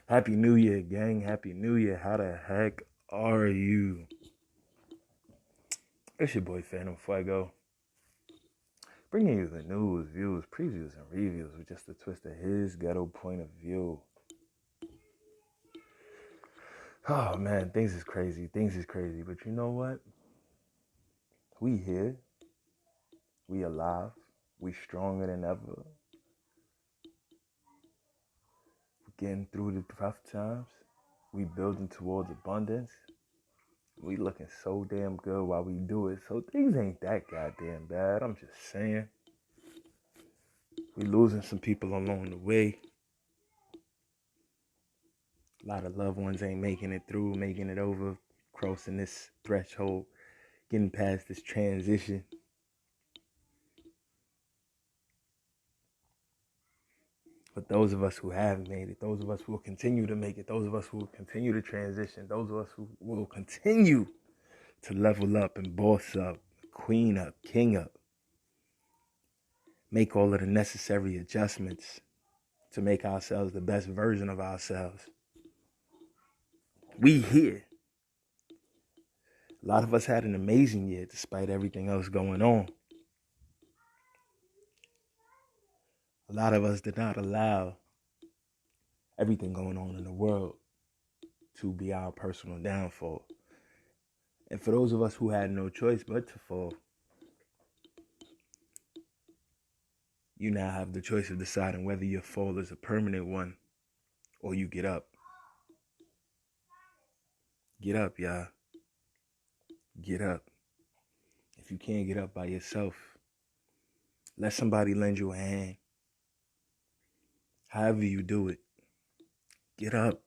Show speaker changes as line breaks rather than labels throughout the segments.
Happy New Year, gang. Happy New Year. How the heck are you? It's your boy Phantom Fuego, bringing you the news, views, previews, and reviews with just a twist of his ghetto point of view. Oh man, things is crazy. But you know what? We here. We alive. We stronger than ever. Getting through the tough times. We building towards abundance. We looking so damn good while we do it. So things ain't that goddamn bad. I'm just saying. We losing some people along the way. A lot of loved ones ain't making it through, making it over, crossing this threshold, getting past this transition. But those of us who have made it, those of us who will continue to make it, those of us who will continue to transition, those of us who will continue to level up and boss up, queen up, king up, make all of the necessary adjustments to make ourselves the best version of ourselves. We here. A lot of us had an amazing year despite everything else going on. A lot of us did not allow everything going on in the world to be our personal downfall. And for those of us who had no choice but to fall, you now have the choice of deciding whether your fall is a permanent one or you get up. Get up, y'all. Get up. If you can't get up by yourself, let somebody lend you a hand. However you do it, get up.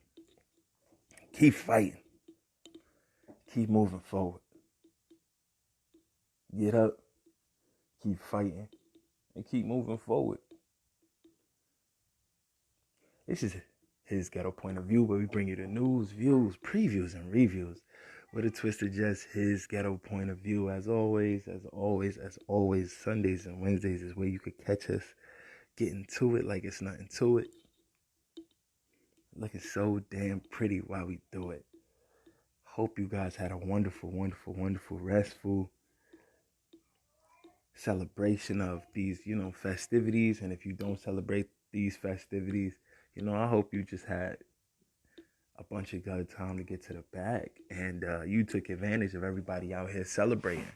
Keep fighting. Keep moving forward. Get up. Keep fighting. And keep moving forward. This is his ghetto point of view, where we bring you the news, views, previews, and reviews with a twist of just his ghetto point of view. As always, Sundays and Wednesdays is where you could catch us getting to it like it's nothing to it. Looking so damn pretty while we do it. Hope you guys had a wonderful, restful celebration of these, festivities. And if you don't celebrate these festivities, I hope you just had a bunch of good time to get to the bag. And you took advantage of everybody out here celebrating.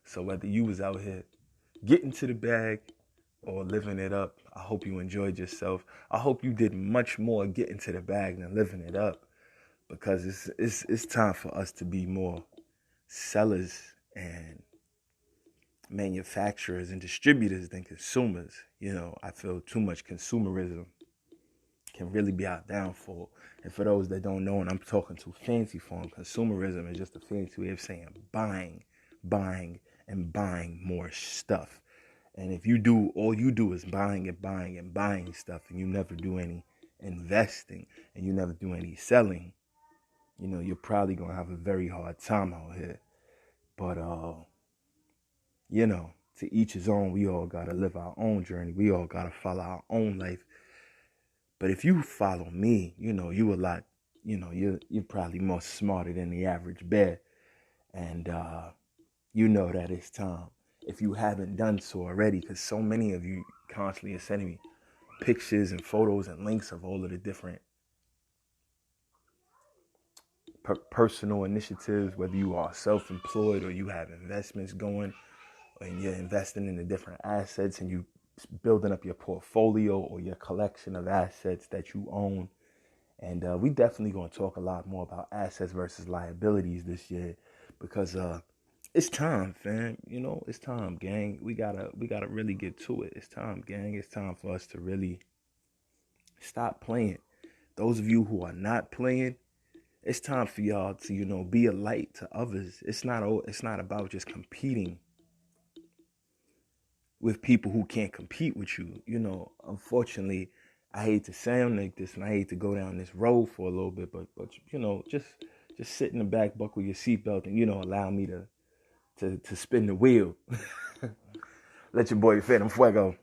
So whether you was out here getting to the bag or living it up, I hope you enjoyed yourself. I hope you did much more getting to the bag than living it up, because it's time for us to be more sellers and manufacturers and distributors than consumers. I feel too much consumerism can really be our downfall. And for those that don't know, and I'm talking too fancy for them, consumerism is just a fancy way of saying buying, and buying more stuff. And if all you do is buying stuff, and you never do any investing, and you never do any selling, you're probably going to have a very hard time out here. But, to each his own. We all got to live our own journey. We all got to follow our own life. But if you follow me, you a lot, you're probably more smarter than the average bear. And, that it's time. If you haven't done so already, because so many of you constantly are sending me pictures and photos and links of all of the different personal initiatives, whether you are self-employed or you have investments going, and you're investing in the different assets and you building up your portfolio or your collection of assets that you own. And we definitely going to talk a lot more about assets versus liabilities this year, because it's time, fam. It's time, gang. We gotta really get to it. It's time, gang. It's time for us to really stop playing. Those of you who are not playing, it's time for y'all to, be a light to others. It's not about just competing with people who can't compete with you. Unfortunately, I hate to sound like this and I hate to go down this road for a little bit, but just sit in the back, buckle your seatbelt, and allow me to spin the wheel. Let your boy Phantom Fuego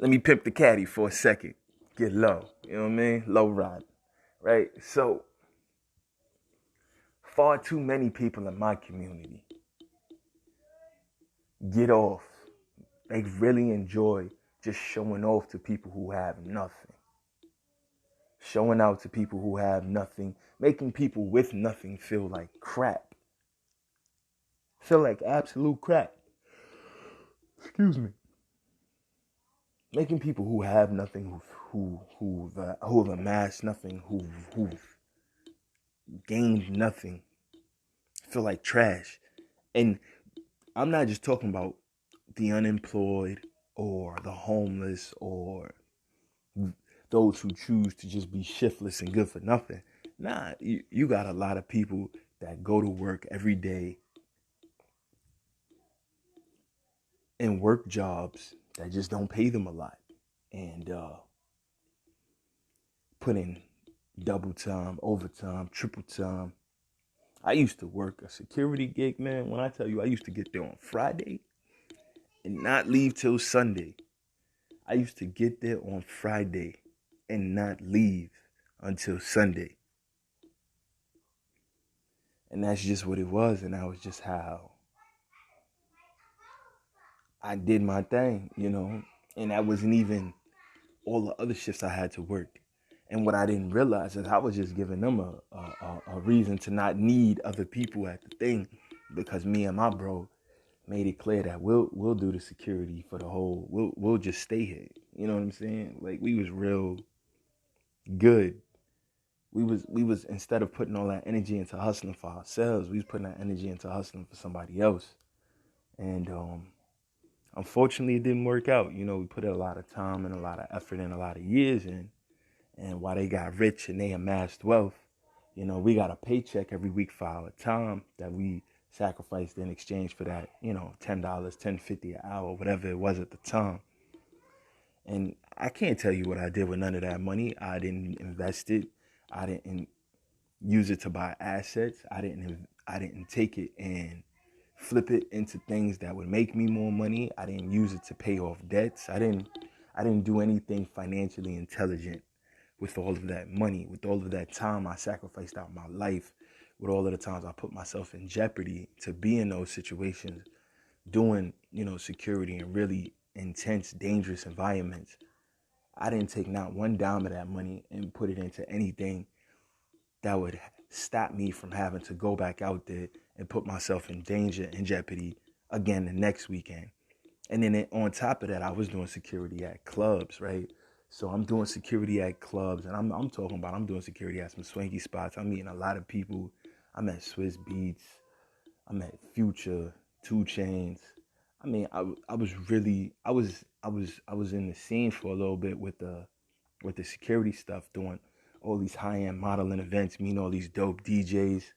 let me pimp the caddy for a second. Get low. You know what I mean? Low ride. Right? So, far too many people in my community get off. They really enjoy just showing off to people who have nothing. Showing out to people who have nothing. Making people with nothing feel like crap. Feel like absolute crap. Excuse me. Making people who have nothing, who've amassed nothing, who've gained nothing, feel like trash. And I'm not just talking about the unemployed or the homeless or those who choose to just be shiftless and good for nothing. Nah, you got a lot of people that go to work every day and work jobs that just don't pay them a lot and put in double time, overtime, triple time. I used to work a security gig, man. When I tell you I used to get there on Friday and not leave till Sunday. I used to get there on Friday and not leave until Sunday. And that's just what it was. And that was just how I did my thing, you know. And that wasn't even all the other shifts I had to work. And what I didn't realize is I was just giving them a reason to not need other people at the thing, because me and my bro made it clear that we'll do the security for the whole. We'll just stay here. You know what I'm saying? Like, we was real good. We was instead of putting all that energy into hustling for ourselves, we was putting that energy into hustling for somebody else. And unfortunately, it didn't work out. You know, we put a lot of time and a lot of effort and a lot of years in. And while they got rich and they amassed wealth, you know, we got a paycheck every week for our time that we sacrificed in exchange for that, you know, $10, $10.50 an hour, whatever it was at the time. And I can't tell you what I did with none of that money. I didn't invest it. I didn't use it to buy assets. I didn't take it and flip it into things that would make me more money. I didn't use it to pay off debts. I didn't do anything financially intelligent with all of that money, with all of that time I sacrificed out my life, with all of the times I put myself in jeopardy to be in those situations, doing, you know, security in really intense, dangerous environments. I didn't take not one dime of that money and put it into anything that would stop me from having to go back out there and put myself in danger and jeopardy again the next weekend. And then on top of that, I was doing security at clubs, right? So I'm doing security at clubs, and I'm talking about I'm doing security at some swanky spots. I'm meeting a lot of people. I'm at Swiss Beats. I'm at Future, 2 Chainz. I mean, I was really I was in the scene for a little bit with the security stuff, doing all these high-end modeling events, meeting all these dope DJs.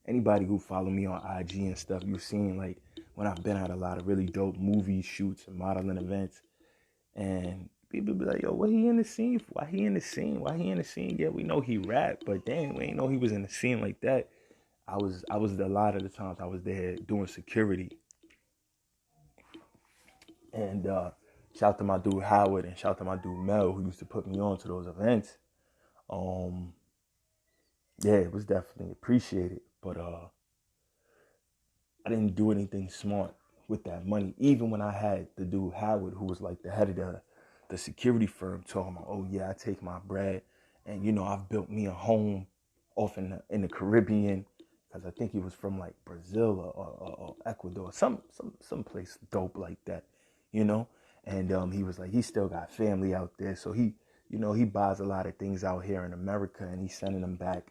Anybody who follow me on IG and stuff, you've seen, like, when I've been at a lot of really dope movie shoots and modeling events, and people be like, yo, what he in the scene for? Why he in the scene? Why he in the scene? Yeah, we know he rap, but dang, we ain't know he was in the scene like that. I was a lot of the times I was there doing security. And shout out to my dude Howard and shout out to my dude Mel, who used to put me on to those events. Um, yeah, it was definitely appreciated, but I didn't do anything smart with that money. Even when I had the dude Howard, who was like the head of the security firm, talking about, oh yeah, I take my bread and, you know, I've built me a home off in the Caribbean, because I think he was from like Brazil or Ecuador, some place dope like that, you know. And he was like, he still got family out there, so he, you know, he buys a lot of things out here in America and he's sending them back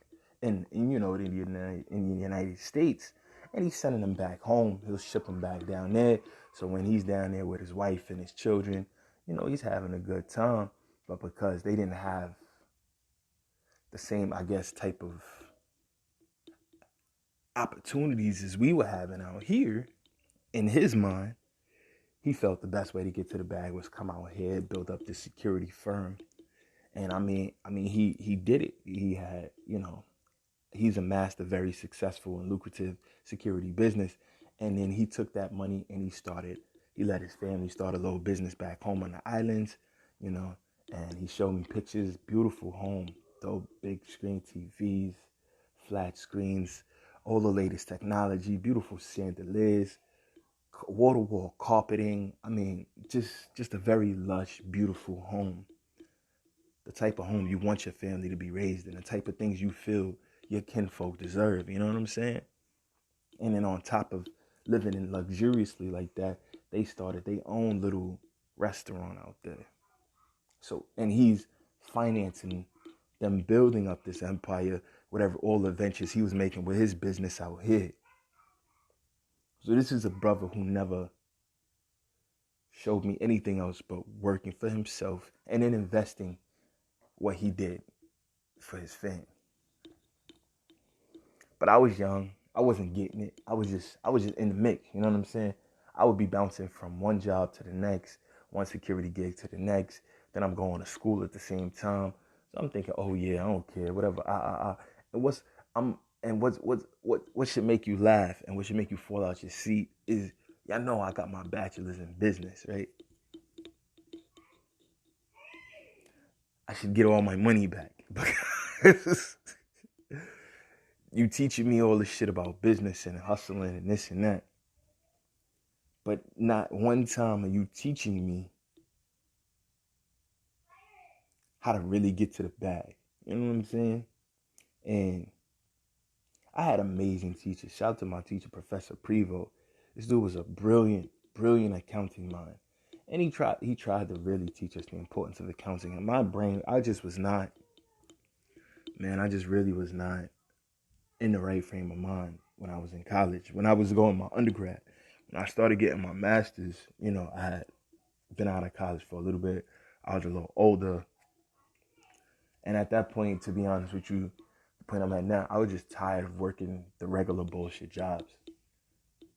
in you know, in the United States. And he's sending them back home. He'll ship them back down there. So when he's down there with his wife and his children, you know, he's having a good time. But because they didn't have the same, I guess, type of opportunities as we were having out here, in his mind, he felt the best way to get to the bag was come out here, build up this security firm. And I mean, he did it. He had, you know, he's amassed a very successful and lucrative security business. And then he took that money and he started He let his family start a little business back home on the islands, you know, and he showed me pictures, beautiful home, dope big screen TVs, flat screens, all the latest technology, beautiful chandeliers, water wall carpeting. I mean, just a very lush, beautiful home. The type of home you want your family to be raised in, the type of things you feel your kinfolk deserve. You know what I'm saying? And then on top of living in luxuriously like that, they started their own little restaurant out there. So, and he's financing them building up this empire, whatever all the ventures he was making with his business out here. So this is a brother who never showed me anything else but working for himself and then investing what he did for his fam. But I was young. I wasn't getting it. I was just in the mix. You know what I'm saying? I would be bouncing from one job to the next, one security gig to the next. Then I'm going to school at the same time. So I'm thinking, oh yeah, I don't care, whatever. And what should make you laugh and what should make you fall out your seat is, y'all know I got my bachelor's in business, right? I should get all my money back because you teaching me all this shit about business and hustling and this and that. But not one time are you teaching me how to really get to the bag. You know what I'm saying? And I had amazing teachers. Shout out to my teacher, Professor Prevo. This dude was a brilliant, brilliant accounting mind. And he tried to really teach us the importance of accounting. And my brain, I just was not, man, I just really was not in the right frame of mind when I was in college. When I was going my undergrad. When I started getting my master's, I had been out of college for a little bit. I was a little older. And at that point, to be honest with you, the point I'm at now, I was just tired of working the regular bullshit jobs.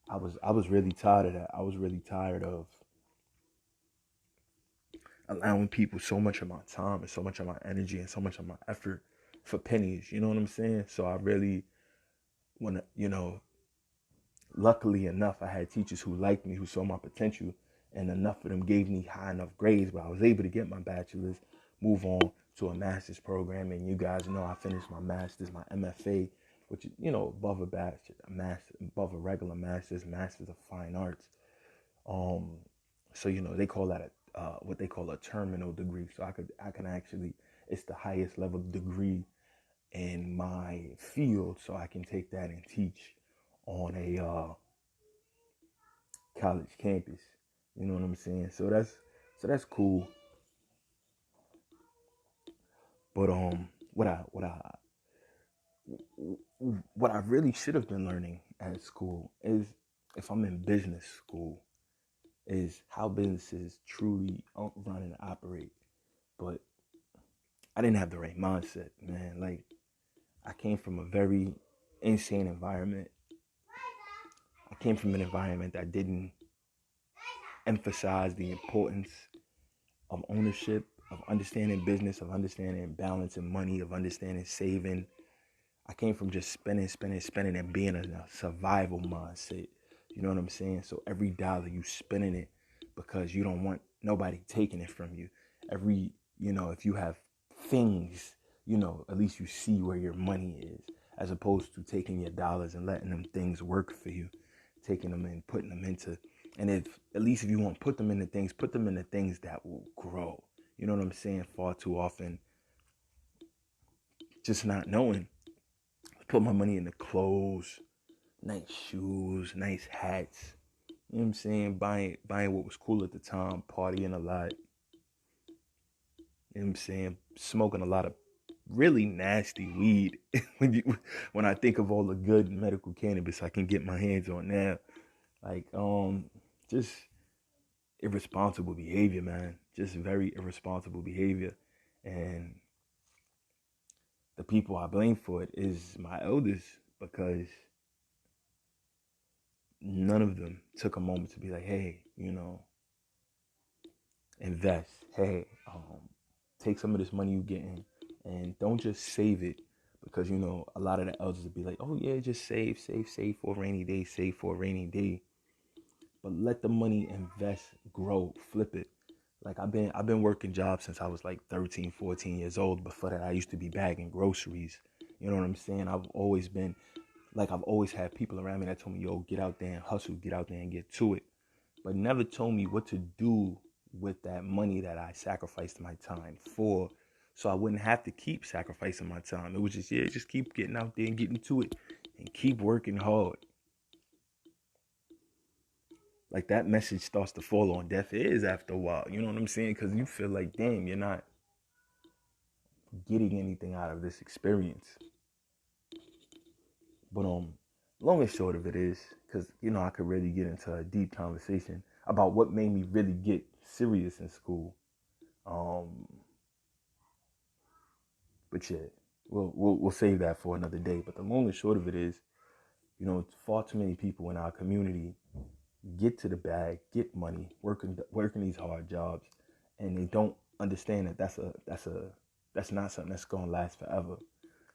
I was really tired of that. I was really tired of allowing people so much of my time and so much of my energy and so much of my effort for pennies. You know what I'm saying? So I really want to, luckily enough, I had teachers who liked me, who saw my potential, and enough of them gave me high enough grades where I was able to get my bachelor's, move on to a master's program. And you guys know I finished my master's, my MFA, which is, above a bachelor, a master, above a regular master's of fine arts. So they call that what they call a terminal degree. So I can actually, it's the highest level degree in my field, so I can take that and teach on a college campus. You know what I'm saying? So that's cool. But what I really should have been learning at school is, if I'm in business school, is how businesses truly run and operate. But I didn't have the right mindset, man. Like, I came from a very insane environment. I came from an environment that didn't emphasize the importance of ownership, of understanding business, of understanding balance and money, of understanding saving. I came from just spending, spending, spending, and being in a survival mindset. You know what I'm saying? So every dollar you spending it because you don't want nobody taking it from you. If you have things, at least you see where your money is, as opposed to taking your dollars and letting them things work for you, taking them and putting them into, and at least if you want to put them into things, put them into things that will grow. You know what I'm saying? Far too often, just not knowing. Put my money into clothes, nice shoes, nice hats. You know what I'm saying? Buying what was cool at the time, partying a lot. You know what I'm saying? Smoking a lot of really nasty weed. when I think of all the good medical cannabis I can get my hands on now. Like, just irresponsible behavior, man. Just very irresponsible behavior. And the people I blame for it is my elders, because none of them took a moment to be like, hey, invest. Hey, take some of this money you're getting and don't just save it, because, a lot of the elders would be like, oh yeah, just save for a rainy day, save for a rainy day. but let the money invest, grow, flip it. Like I've been working jobs since I was like 13, 14 years old. Before that, I used to be bagging groceries. You know what I'm saying? I've always had people around me that told me, yo, get out there and hustle, get out there and get to it. But never told me what to do with that money that I sacrificed my time for. So I wouldn't have to keep sacrificing my time. It was just, yeah, just keep getting out there and getting to it and keep working hard. Like that message starts to fall on deaf ears after a while. You know what I'm saying? Because you feel like, damn, you're not getting anything out of this experience. But long and short of it is, because I could really get into a deep conversation about what made me really get serious in school. Um, but yeah, we'll save that for another day. But the long and short of it is, far too many people in our community get to the bag, get money, working these hard jobs, and they don't understand that that's not something that's gonna last forever.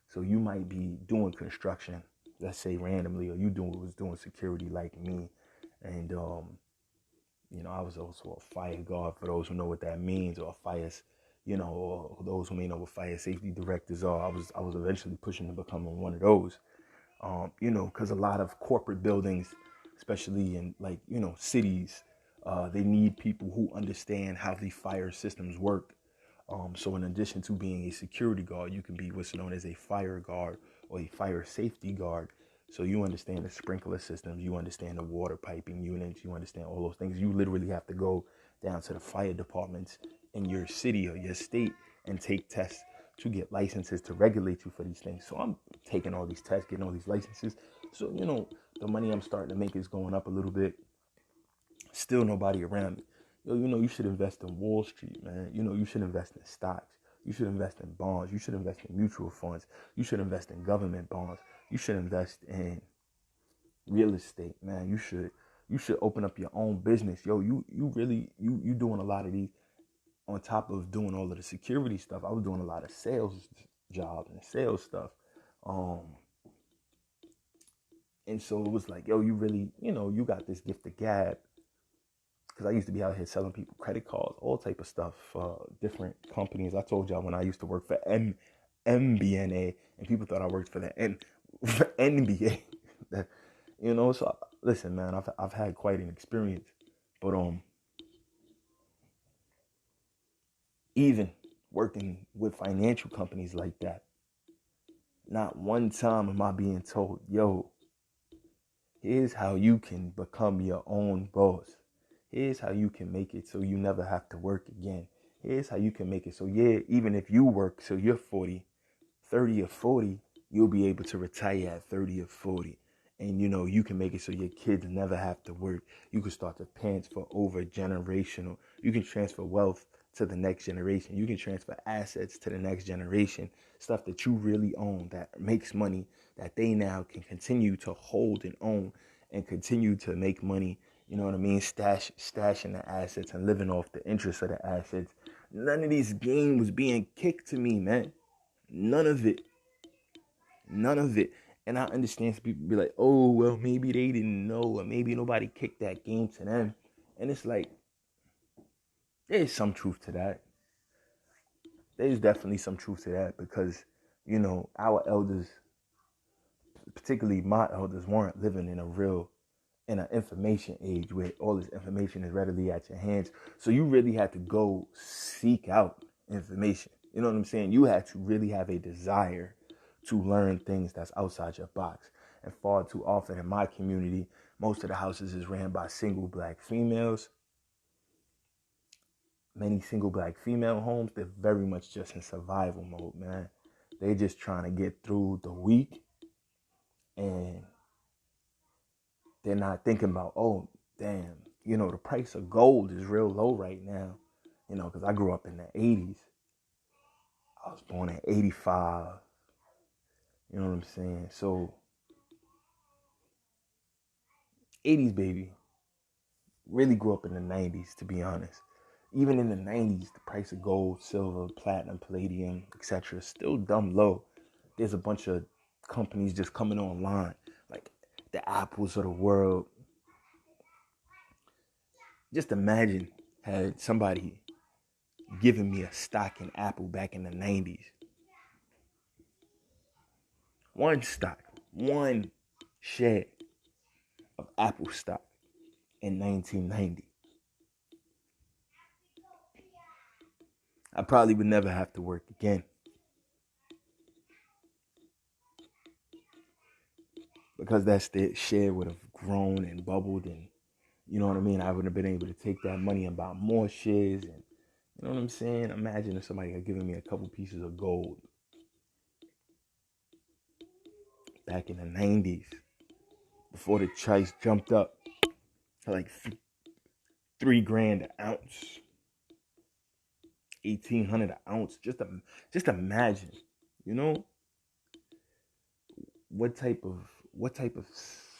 So you might be doing construction, let's say randomly, or was doing security like me, and I was also a fire guard for those who know what that means, or or those who may know what fire safety directors are. I was eventually pushing to becoming one of those. Because a lot of corporate buildings, especially in cities, they need people who understand how the fire systems work. So in addition to being a security guard, you can be what's known as a fire guard or a fire safety guard. So you understand the sprinkler systems, you understand the water piping units, you understand all those things. You literally have to go down to the fire departments in your city or your state and take tests to get licenses to regulate you for these things. So I'm taking all these tests, getting all these licenses. So, the money I'm starting to make is going up a little bit. Still nobody around me. Yo, you should invest in Wall Street, man. You should invest in stocks. You should invest in bonds. You should invest in mutual funds. You should invest in government bonds. You should invest in real estate, man. You should open up your own business. Yo, you really you doing a lot of these on top of doing all of the security stuff. I was doing a lot of sales jobs and sales stuff. Um and so it was like, yo, you really, you got this gift of gab. Because I used to be out here selling people credit cards, all type of stuff, different companies. I told y'all when I used to work for MBNA, and people thought I worked for the for NBA. So listen, man, I've had quite an experience. But even working with financial companies like that, not one time am I being told, yo, here's how you can become your own boss. Here's how you can make it so you never have to work again. Here's how you can make it so, yeah, even if you work so you're 40, 30 or 40, you'll be able to retire at 30 or 40. And, you can make it so your kids never have to work. You can start to transfer over generational. You can transfer wealth to the next generation. You can transfer assets to the next generation. Stuff that you really own that makes money that they now can continue to hold and own and continue to make money. You know what I mean? Stashing the assets and living off the interest of the assets. None of these game was being kicked to me, man. None of it. None of it. And I understand some people be like, oh, well, maybe they didn't know, or maybe nobody kicked that game to them. And it's like, there's some truth to that. There's definitely some truth to that because, our elders, particularly my elders, weren't living in an information age where all this information is readily at your hands. So you really had to go seek out information. You know what I'm saying? You had to really have a desire to learn things that's outside your box. And far too often in my community, most of the houses is ran by single black females. Many single black female homes, they're very much just in survival mode, man. They're just trying to get through the week, and they're not thinking about, oh, damn, the price of gold is real low right now. Because I grew up in the 80s. I was born in 85. You know what I'm saying? So, 80s baby. Really grew up in the 90s, to be honest. Even in the 90s, the price of gold, silver, platinum, palladium, etc. is still dumb low. There's a bunch of companies just coming online, like the Apples of the world, Just imagine had somebody given me a stock in Apple back in the 90s. One stock, one share of Apple stock in 1990. I probably would never have to work again. Because that share would have grown and bubbled, and you know what I mean? I would have been able to take that money and buy more shares, and you know what I'm saying? Imagine if somebody had given me a couple pieces of gold back in the 90s before the price jumped up to like $3,000 an ounce, 1,800 an ounce. Just imagine, you know, what type of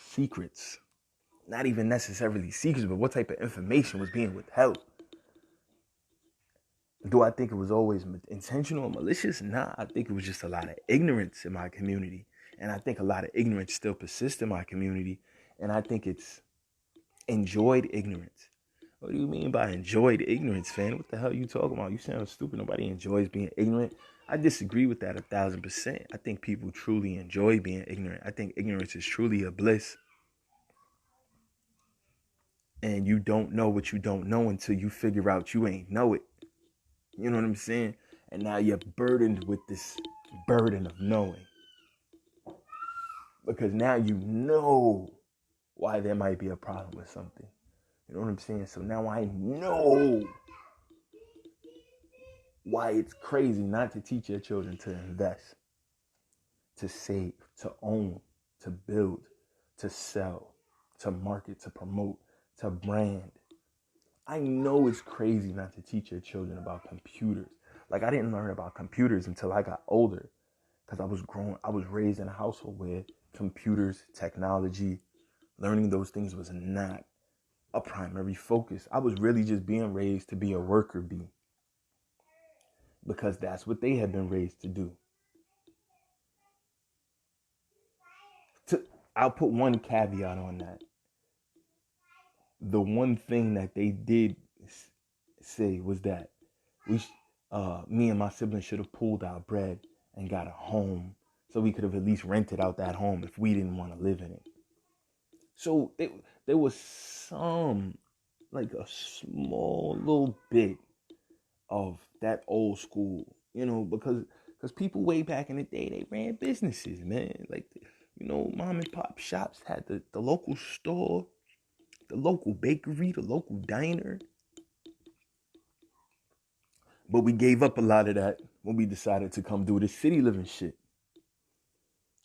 secrets, not even necessarily secrets, but what type of information was being withheld. Do I think it was always intentional or malicious? Nah, I think it was just a lot of ignorance in my community. And I think a lot of ignorance still persists in my community. And I think it's enjoyed ignorance. What do you mean by enjoyed ignorance, fam? What the hell are you talking about? You sound stupid. Nobody enjoys being ignorant. I disagree with that 1,000%. I think people truly enjoy being ignorant. I think ignorance is truly a bliss. And you don't know what you don't know until you figure out you ain't know it. You know what I'm saying? And now you're burdened with this burden of knowing. Because now you know why there might be a problem with something. You know what I'm saying? So now I know why it's crazy not to teach your children to invest, to save, to own, to build, to sell, to market, to promote, to brand. I know it's crazy not to teach your children about computers. Like, I didn't learn about computers until I got older, because I was raised in a household where computers, technology, learning those things was not a primary focus. I was really just being raised to be a worker bee, because that's what they had been raised to do. I'll put one caveat on that. The one thing that they did say was that me and my siblings should have pooled our bread and got a home, so we could have at least rented out that home if we didn't want to live in it. So there was some, like a small little bit of that old school, because people way back in the day, they ran businesses, man. Like, mom and pop shops had the local store, the local bakery, the local diner. But we gave up a lot of that when we decided to come do this city living shit.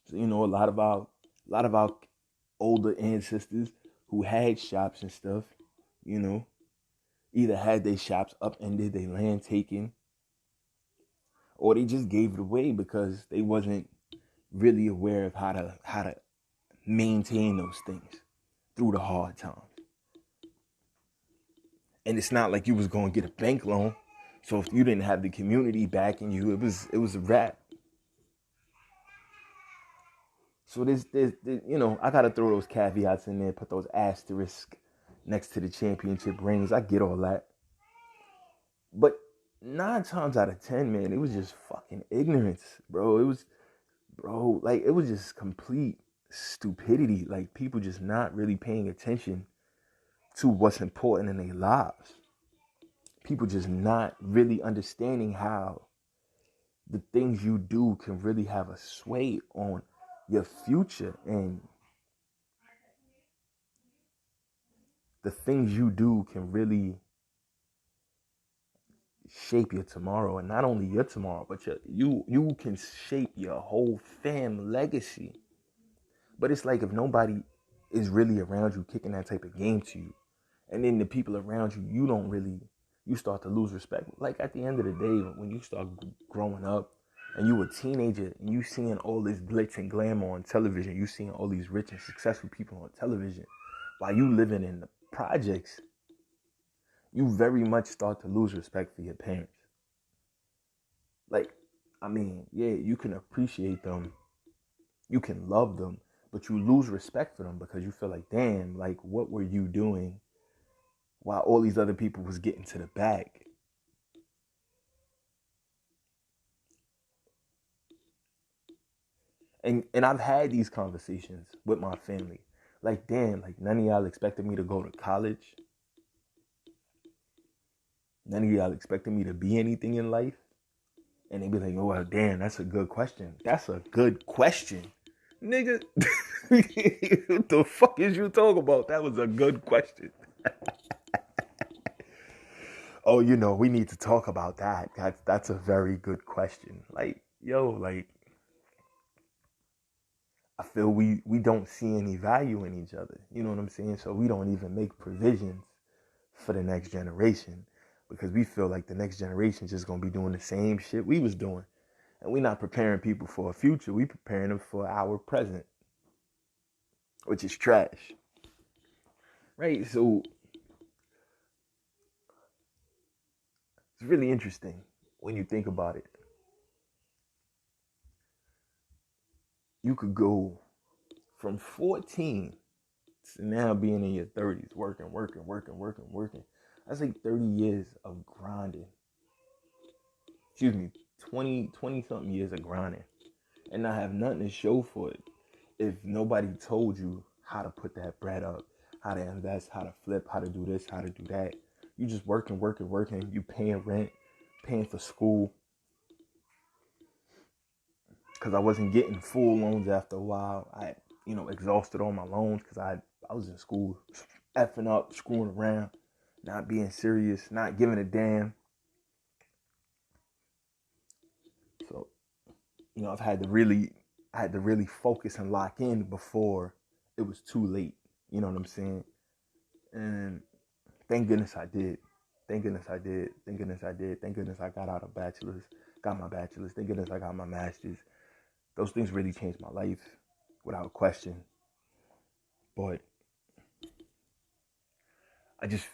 So, a lot of our older ancestors who had shops and stuff, either had their shops upended, their land taken, or they just gave it away because they wasn't really aware of how to maintain those things through the hard times. And it's not like you was going to get a bank loan. So if you didn't have the community backing you, it was a wrap. So there's I got to throw those caveats in there, put those asterisks next to the championship rings. I get all that. But 9 times out of 10, man, it was just fucking ignorance, bro. It was just complete stupidity. Like, people just not really paying attention to what's important in their lives. People just not really understanding how the things you do can really have a sway on your future, and the things you do can really shape your tomorrow. And not only your tomorrow, but you can shape your whole fam legacy. But it's like, if nobody is really around you kicking that type of game to you, and then the people around you, you start to lose respect. Like, at the end of the day, when you start growing up and you a teenager and you seeing all this glitz and glamour on television, you seeing all these rich and successful people on television, while you living in the projects, you very much start to lose respect for your parents. Like, I mean, yeah, you can appreciate them, you can love them, but you lose respect for them because you feel like, damn, like, what were you doing while all these other people was getting to the bag. And I've had these conversations with my family. Like, damn, like none of y'all expected me to go to college. None of y'all expected me to be anything in life. And they be like, oh, well, damn, that's a good question. That's a good question. Nigga, what the fuck is you talking about? That was a good question. Oh, we need to talk about that. That's a very good question. Like, yo, like, I feel we don't see any value in each other. You know what I'm saying? So we don't even make provisions for the next generation because we feel like the next generation just gonna be doing the same shit we was doing. And we're not preparing people for a future. We preparing them for our present, which is trash. Right? So it's really interesting when you think about it. You could go from 14 to now being in your 30s, working. That's like 30 years of grinding. Excuse me, 20 something years of grinding. And not have nothing to show for it if nobody told you how to put that bread up, how to invest, how to flip, how to do this, how to do that. You just working. You paying rent, paying for school. Because I wasn't getting full loans after a while. I, exhausted all my loans because I was in school effing up, screwing around, not being serious, not giving a damn. So, I had to really focus and lock in before it was too late. You know what I'm saying? And thank goodness I did. Thank goodness I did. Thank goodness I did. Thank goodness I got out of bachelor's, got my bachelor's. Thank goodness I got my master's. Those things really changed my life without question. But I just,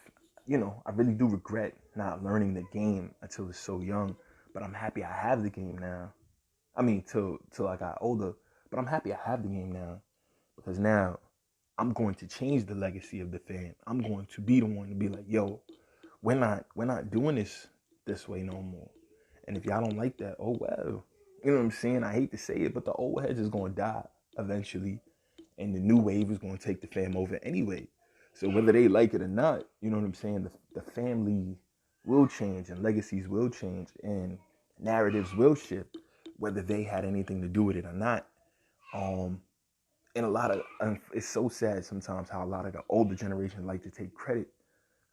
I really do regret not learning the game until it's so young. But I'm happy I have the game now. I mean, till I got older. But I'm happy I have the game now because now I'm going to change the legacy of the fam. I'm going to be the one to be like, yo, we're not doing this way no more. And if y'all don't like that, oh well. You know what I'm saying? I hate to say it, but the old heads is gonna die eventually, and the new wave is gonna take the fam over anyway. So whether they like it or not, you know what I'm saying? The family will change and legacies will change and narratives will shift, whether they had anything to do with it or not. And a lot of it's so sad sometimes how a lot of the older generation like to take credit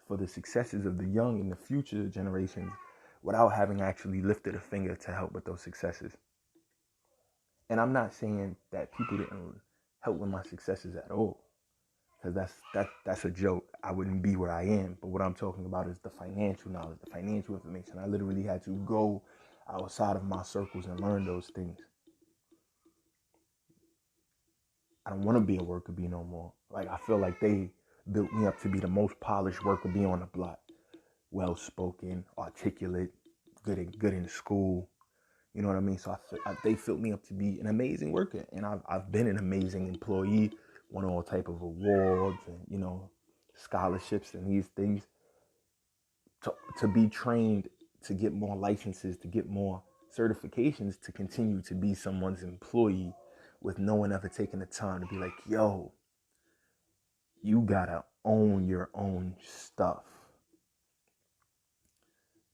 for the successes of the young and the future generations without having actually lifted a finger to help with those successes. And I'm not saying that people didn't help with my successes at all, because that's a joke. I wouldn't be where I am. But what I'm talking about is the financial knowledge, the financial information. I literally had to go outside of my circles and learn those things. I don't want to be a worker bee no more. Like, I feel like they built me up to be the most polished worker bee on the block. Well spoken, articulate, good in school. You know what I mean? So they filled me up to be an amazing worker, and I've been an amazing employee, won all type of awards and scholarships and these things. To be trained, to get more licenses, to get more certifications, to continue to be someone's employee, with no one ever taking the time to be like, yo, you gotta own your own stuff.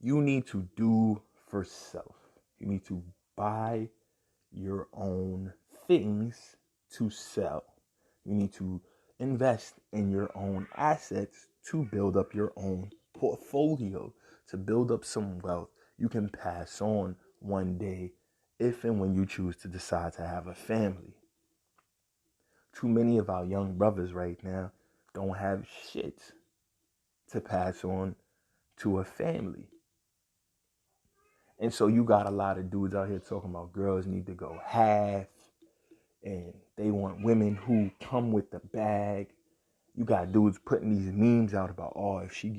You need to do for self. You need to buy your own things to sell. You need to invest in your own assets to build up your own portfolio, to build up some wealth you can pass on one day if and when you choose to decide to have a family. Too many of our young brothers right now don't have shit to pass on to a family. And so you got a lot of dudes out here talking about girls need to go half, and they want women who come with the bag. You got dudes putting these memes out about, oh, if she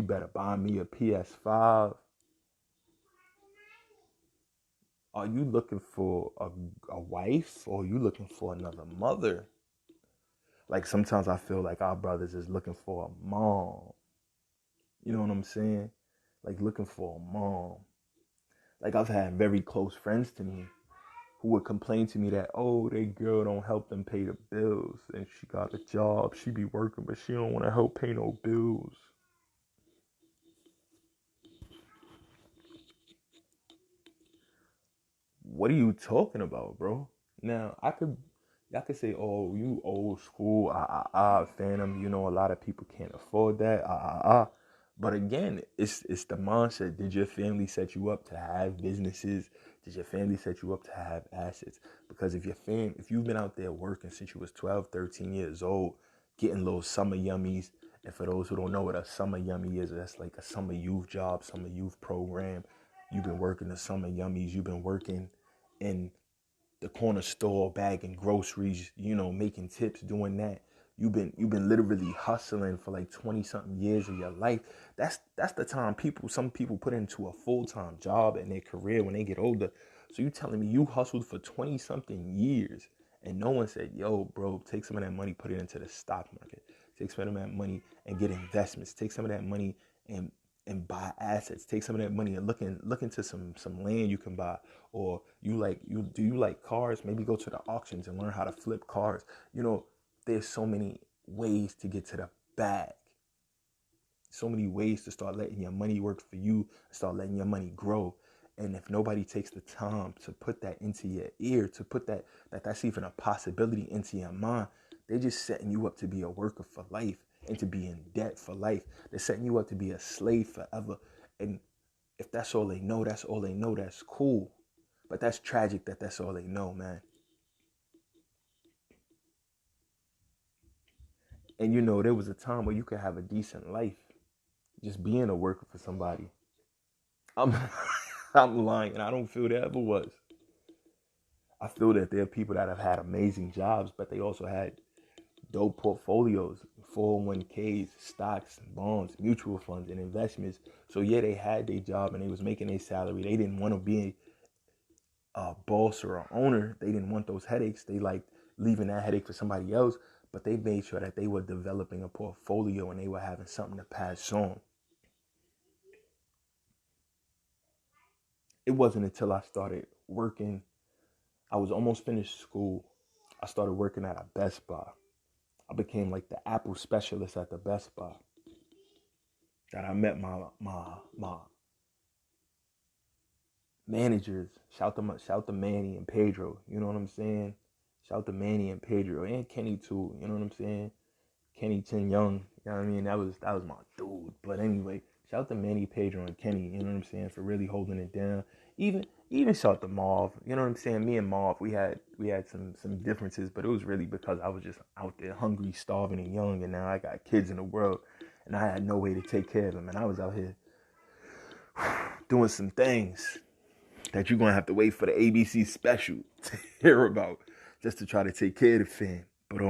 better buy me a PS5. Are you looking for a wife, or are you looking for another mother? Like, sometimes I feel like our brothers is looking for a mom. You know what I'm saying? Like looking for a mom. Like I've had very close friends to me who would complain to me that, oh, their girl don't help them pay the bills and she got a job, she be working, but she don't want to help pay no bills. What are you talking about, bro? Now y'all could say, oh, you old school, Phantom. You know, a lot of people can't afford that, But again, it's the mindset. Did your family set you up to have businesses? Did your family set you up to have assets? Because if you've been out there working since you was 12, 13 years old, getting little summer yummies, and for those who don't know what a summer yummy is, that's like a summer youth job, summer youth program. You've been working the summer yummies. You've been working in the corner store bagging groceries, making tips, doing that. You've been literally hustling for like 20 something years of your life. That's the time some people put into a full-time job in their career when they get older. So you telling me you hustled for 20 something years and no one said, yo, bro, take some of that money, put it into the stock market. Take some of that money and get investments. Take some of that money and buy assets. Take some of that money and look into some land you can buy. Or you like cars? Maybe go to the auctions and learn how to flip cars. There's so many ways to get to the bag. So many ways to start letting your money work for you, start letting your money grow. And if nobody takes the time to put that into your ear, to put that's even a possibility into your mind, they're just setting you up to be a worker for life and to be in debt for life. They're setting you up to be a slave forever. And if that's all they know, that's all they know, that's cool. But that's tragic that that's all they know, man. And there was a time where you could have a decent life just being a worker for somebody. I'm I'm lying, and I don't feel that ever was. I feel that there are people that have had amazing jobs, but they also had dope portfolios, 401ks, stocks, bonds, mutual funds, and investments. So yeah, they had their job and they was making their salary. They didn't want to be a boss or an owner. They didn't want those headaches. They liked leaving that headache for somebody else, but they made sure that they were developing a portfolio and they were having something to pass on. It wasn't until I started working, I was almost finished school. I started working at a Best Buy. I became like the Apple specialist at the Best Buy. That I met my managers. Shout to Manny and Pedro. You know what I'm saying? Shout to Manny and Pedro and Kenny too. You know what I'm saying? Kenny Chin Young. You know what I mean? That was my dude. But anyway, shout to Manny, Pedro, and Kenny. You know what I'm saying? For really holding it down. Even shout to Marv. You know what I'm saying? Me and Marv, we had some differences, but it was really because I was just out there hungry, starving, and young, and now I got kids in the world, and I had no way to take care of them, and I was out here doing some things that you're gonna have to wait for the ABC special to hear about, just to try to take care of the fam. But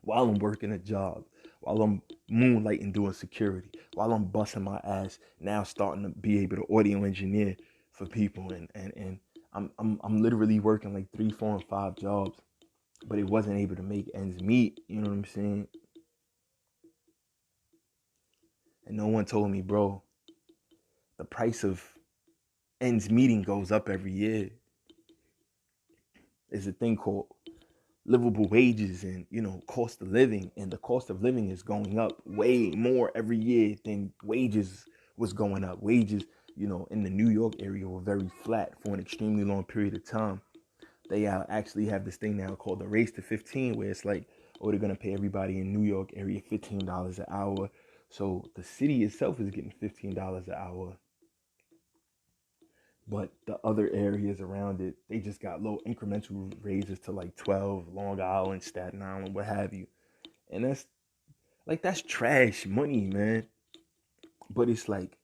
while I'm working a job, while I'm moonlighting doing security, while I'm busting my ass, now starting to be able to audio engineer for people, and I'm literally working like 3, 4, and 5 jobs, but it wasn't able to make ends meet. You know what I'm saying? And no one told me, bro, the price of ends meeting goes up every year. There's a thing called livable wages and cost of living, and the cost of living is going up way more every year than wages was going up. Wages in the New York area were very flat for an extremely long period of time. They actually have this thing now called the race to 15, where it's like, oh, they're gonna pay everybody in New York area $15 an hour. So the city itself is getting $15 an hour, but the other areas around it, they just got low incremental raises to like 12, Long Island, Staten Island, what have you. And that's trash money, man. But it's like,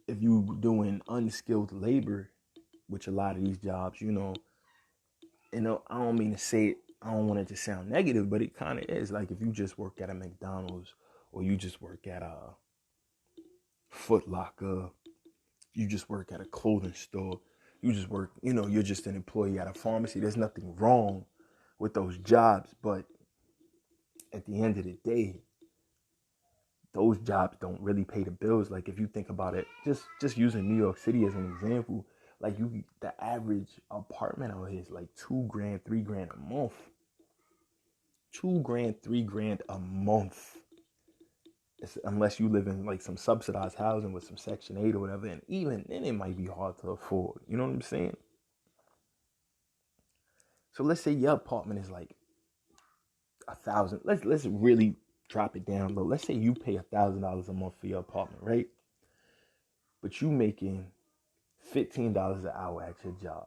if you doing unskilled labor, which a lot of these jobs, I don't mean to say it, I don't want it to sound negative, but it kind of is. Like, if you just work at a McDonald's, or you just work at a Foot Locker, you just work at a clothing store, you just work, you're just an employee at a pharmacy. There's nothing wrong with those jobs, but at the end of the day, those jobs don't really pay the bills. Like if you think about it, just using New York City as an example, like the average apartment out here is like $2,000, $3,000 a month. $2,000, $3,000 a month. Unless you live in like some subsidized housing with some Section 8 or whatever, and even then it might be hard to afford. You know what I'm saying? So let's say your apartment is like 1,000. Let's really drop it down low. Let's say you pay $1,000 a month for your apartment, right? But you making $15 an hour at your job.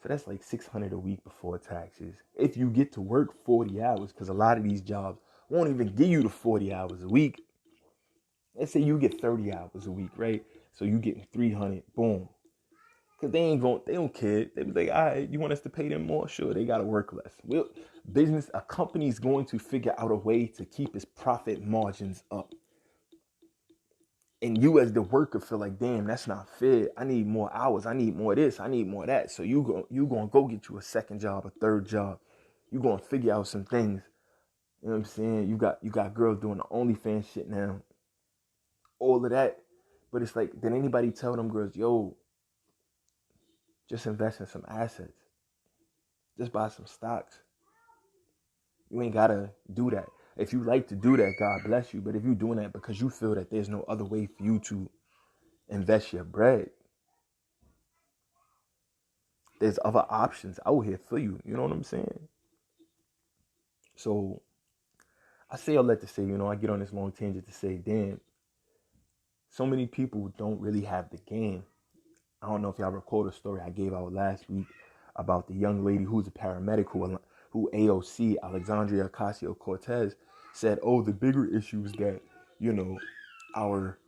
So that's like $600 a week before taxes. If you get to work 40 hours, because a lot of these jobs won't even give you the 40 hours a week. Let's say you get 30 hours a week, right? So you getting 300, boom. Because they don't care. They be like, all right, you want us to pay them more? Sure, they got to work less. A company's going to figure out a way to keep its profit margins up. And you as the worker feel like, damn, that's not fair. I need more hours. I need more of this. I need more of that. So you going to go get you a second job, a third job. You going to figure out some things. You know what I'm saying? You got girls doing the OnlyFans shit now. All of that. But it's like, did anybody tell them girls, yo, just invest in some assets. Just buy some stocks. You ain't got to do that. If you like to do that, God bless you. But if you're doing that because you feel that there's no other way for you to invest your bread, there's other options out here for you. You know what I'm saying? So I say all that to say, I get on this long tangent to say, damn, so many people don't really have the game. I don't know if y'all recall the story I gave out last week about the young lady who's a paramedic who AOC, Alexandria Ocasio-Cortez, said, oh, the bigger issue is that, our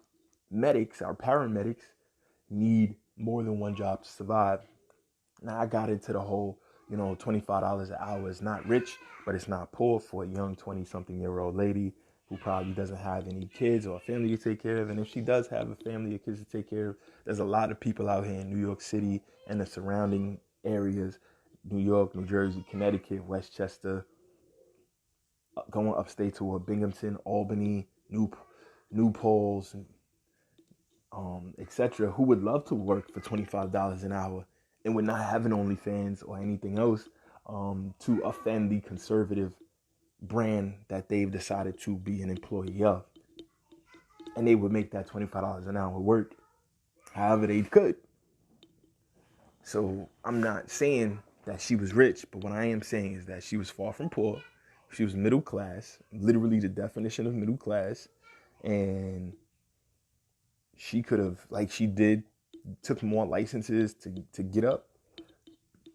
medics, our paramedics, need more than one job to survive. Now, I got into the whole, $25 an hour is not rich, but it's not poor for a young 20-something-year-old lady who probably doesn't have any kids or a family to take care of. And if she does have a family or kids to take care of, there's a lot of people out here in New York City and the surrounding areas, New York, New Jersey, Connecticut, Westchester, going upstate to Binghamton, Albany, New Paltz, etc., who would love to work for $25 an hour and would not have an OnlyFans or anything else to offend the conservative brand that they've decided to be an employee of. And they would make that $25 an hour work however they could. So I'm not saying that she was rich, but what I am saying is that she was far from poor. She was middle class, literally the definition of middle class. And she could have, like she did, took more licenses to get up.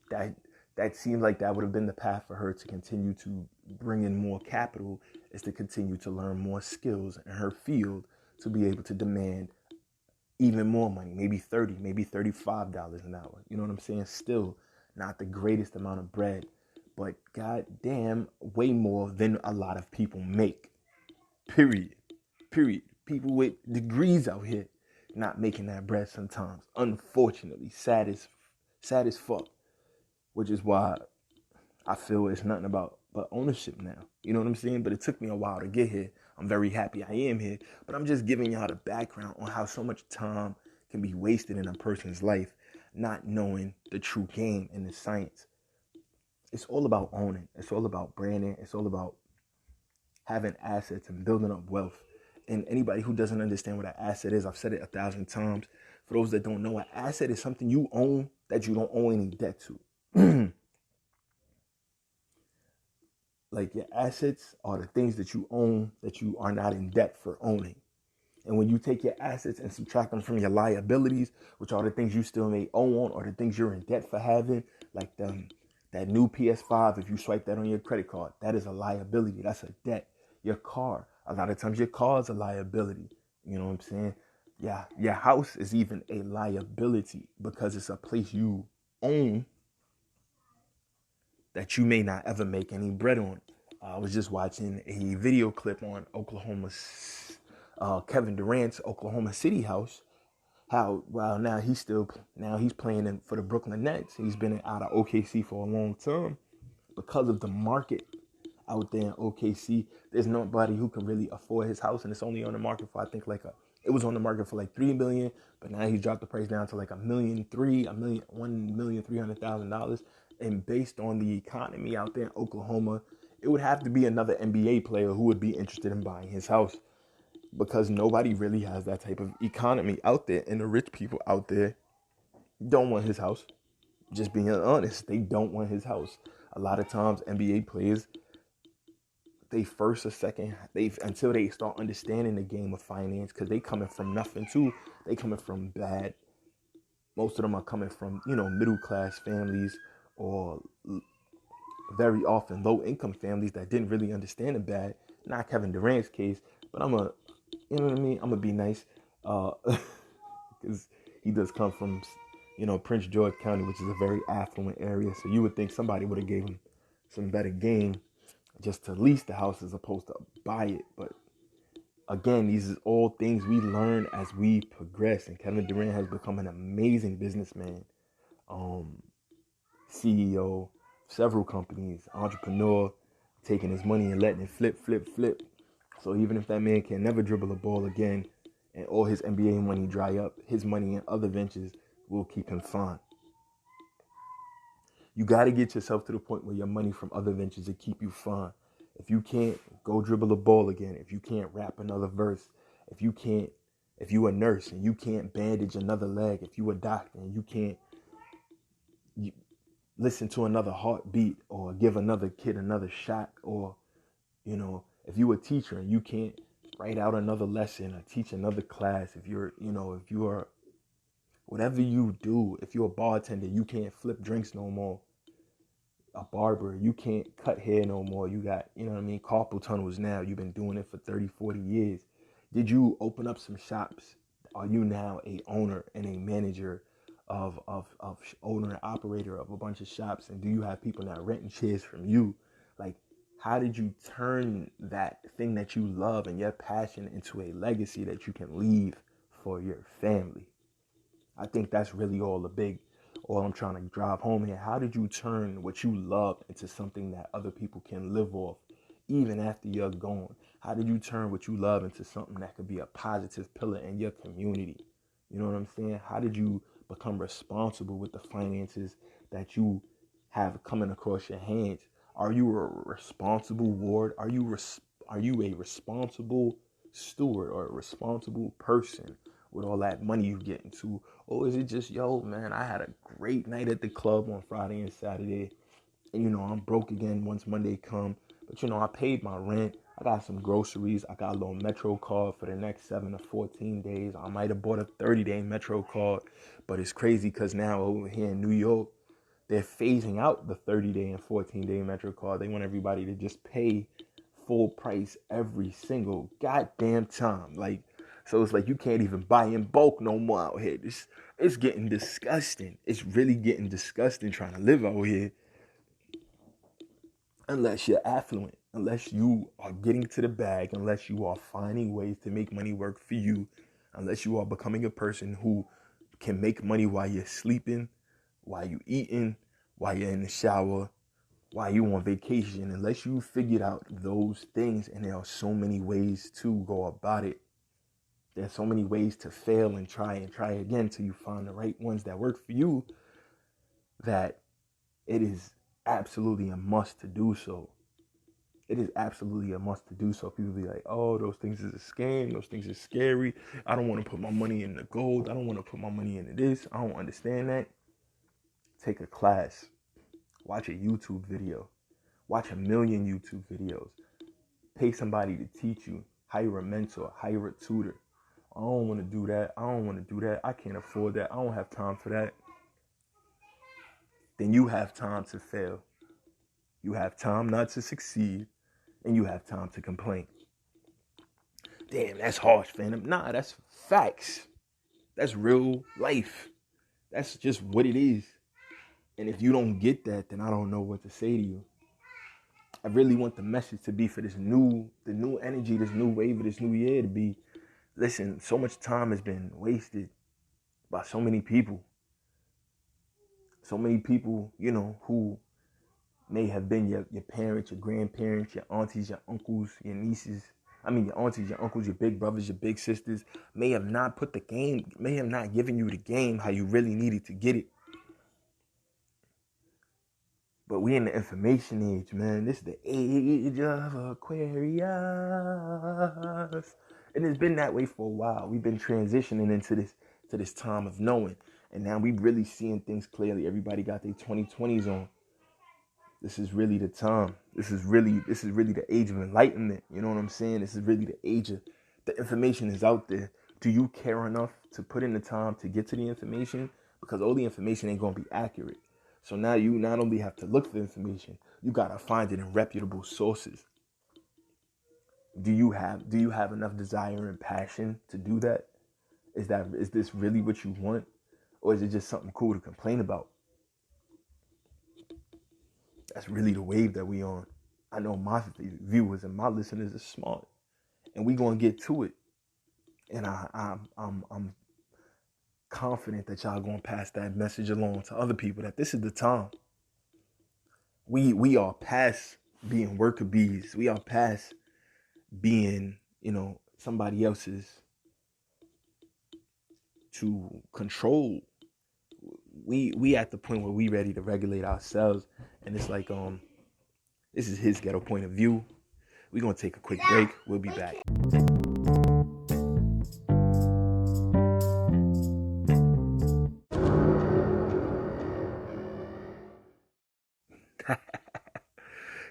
That seems like that would have been the path for her to continue to bring in more capital, is to continue to learn more skills in her field to be able to demand even more money, maybe $30, maybe $35 an hour. You know what I'm saying? Still not the greatest amount of bread, but goddamn, way more than a lot of people make. Period. People with degrees out here not making that bread sometimes. Unfortunately, sad as fuck. Which is why I feel it's nothing but ownership now. You know what I'm saying? But it took me a while to get here. I'm very happy I am here. But I'm just giving y'all the background on how so much time can be wasted in a person's life not knowing the true game and the science. It's all about owning. It's all about branding. It's all about having assets and building up wealth. And anybody who doesn't understand what an asset is, I've said it 1,000 times. For those that don't know, an asset is something you own that you don't owe any debt to. Like your assets are the things that you own that you are not in debt for owning. And when you take your assets and subtract them from your liabilities, which are the things you still may own or the things you're in debt for having, like that new PS5, if you swipe that on your credit card, that is a liability. That's a debt. Your car, a lot of times your car is a liability. You know what I'm saying? Yeah, your house is even a liability because it's a place you own that you may not ever make any bread on. I was just watching a video clip on Kevin Durant's Oklahoma City house. Now he's playing for the Brooklyn Nets. He's been out of OKC for a long time because of the market out there in OKC. There's nobody who can really afford his house, and it's only on the market for, I think, it was on the market for like 3 million, but now he dropped the price down to like $1,300,000. And based on the economy out there in Oklahoma, it would have to be another NBA player who would be interested in buying his house, because nobody really has that type of economy out there, and the rich people out there don't want his house. Just being honest, they don't want his house. A lot of times NBA players, they first or second, they until they start understanding the game of finance, because they coming from nothing too. They coming from bad. Most of them are coming from, middle class families, or very often low income families that didn't really understand the bad. Not Kevin Durant's case, but you know what I mean? I'm gonna be nice, because he does come from, Prince George County, which is a very affluent area. So you would think somebody would have gave him some better game just to lease the house as opposed to buy it. But again, these are all things we learn as we progress. And Kevin Durant has become an amazing businessman, CEO, several companies, entrepreneur, taking his money and letting it flip, flip, flip. So even if that man can never dribble a ball again and all his NBA money dry up, his money in other ventures will keep him fine. You got to get yourself to the point where your money from other ventures will keep you fine. If you can't go dribble a ball again, if you can't rap another verse, if you a nurse and you can't bandage another leg, if you a doctor and you can't listen to another heartbeat or give another kid another shot, or, if you a teacher and you can't write out another lesson or teach another class, if you are, whatever you do, if you're a bartender, you can't flip drinks no more. A barber, you can't cut hair no more. You got, carpal tunnels now. You've been doing it for 30, 40 years. Did you open up some shops? Are you now a owner and a manager of owner and operator of a bunch of shops? And do you have people now renting chairs from you? Like, how did you turn that thing that you love and your passion into a legacy that you can leave for your family? I think that's really all I'm trying to drive home here. How did you turn what you love into something that other people can live off even after you're gone? How did you turn what you love into something that could be a positive pillar in your community? You know what I'm saying? How did you become responsible with the finances that you have coming across your hands? Are you a responsible ward? Are you a responsible steward or a responsible person with all that money you get into? Or is it just, yo, man, I had a great night at the club on Friday and Saturday, and, I'm broke again once Monday come. But, I paid my rent. I got some groceries. I got a little Metro card for the next 7 to 14 days. I might have bought a 30-day Metro card. But it's crazy because now over here in New York, they're phasing out the 30-day and 14-day Metro card. They want everybody to just pay full price every single goddamn time. So it's like you can't even buy in bulk no more out here. It's getting disgusting. It's really getting disgusting trying to live out here unless you're affluent, unless you are getting to the bag, unless you are finding ways to make money work for you, unless you are becoming a person who can make money while you're sleeping, while you're eating, while you're in the shower, while you're on vacation, unless you figured out those things. And there are so many ways to go about it. There's so many ways to fail and try again till you find the right ones that work for you, that it is absolutely a must to do so. It is absolutely a must to do so. People be like, oh, those things is a scam. Those things is scary. I don't want to put my money in the gold. I don't want to put my money into this. I don't understand that. Take a class. Watch a YouTube video. Watch a million YouTube videos. Pay somebody to teach you. Hire a mentor. Hire a tutor. I don't want to do that. I can't afford that. I don't have time for that. Then you have time to fail. You have time not to succeed. And you have time to complain. Damn, that's harsh, fam. Nah, that's facts. That's real life. That's just what it is. And if you don't get that, then I don't know what to say to you. I really want the message to be for the new energy, this new wave of this new year to be, listen, so much time has been wasted by so many people. So many people, who may have been your parents, your grandparents, your aunties, your uncles, your nieces. I mean, your aunties, your uncles, your big brothers, your big sisters may have not given you the game how you really needed to get it. But we in the information age, man. This is the age of Aquarius. And it's been that way for a while. We've been transitioning into this time of knowing. And now we really seeing things clearly. Everybody got their 2020s on. This is really the time. This is really the age of enlightenment. You know what I'm saying? This is really the age of the information is out there. Do you care enough to put in the time to get to the information? Because all the information ain't gonna be accurate. So now you not only have to look for information, you gotta find it in reputable sources. Do you have enough desire and passion to do that? Is this really what you want? Or is it just something cool to complain about? That's really the wave that we on. I know my viewers and my listeners are smart, and we gonna get to it. And I'm confident that y'all gonna pass that message along to other people that this is the time. We are past being worker bees. We are past being, somebody else's to control. We at the point where we ready to regulate ourselves, and it's like this is his ghetto point of view. We're gonna take a quick break. We'll be back.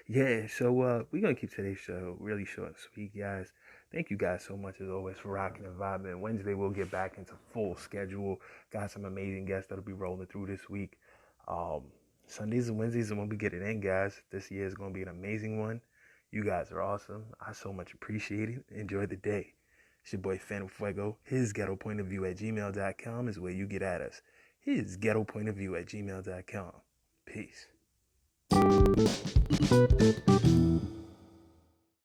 Yeah, so we're gonna keep today's show really short and sweet, guys. Thank you guys so much as always for rocking and vibing. Wednesday we'll get back into full schedule. Got some amazing guests that'll be rolling through this week. Sundays and Wednesdays are when we get it in, guys. This year is gonna be an amazing one. You guys are awesome. I so much appreciate it. Enjoy the day. It's your boy Phantom Fuego. His ghetto point of view at gmail.com is where you get at us. His ghetto point of view at gmail.com. Peace.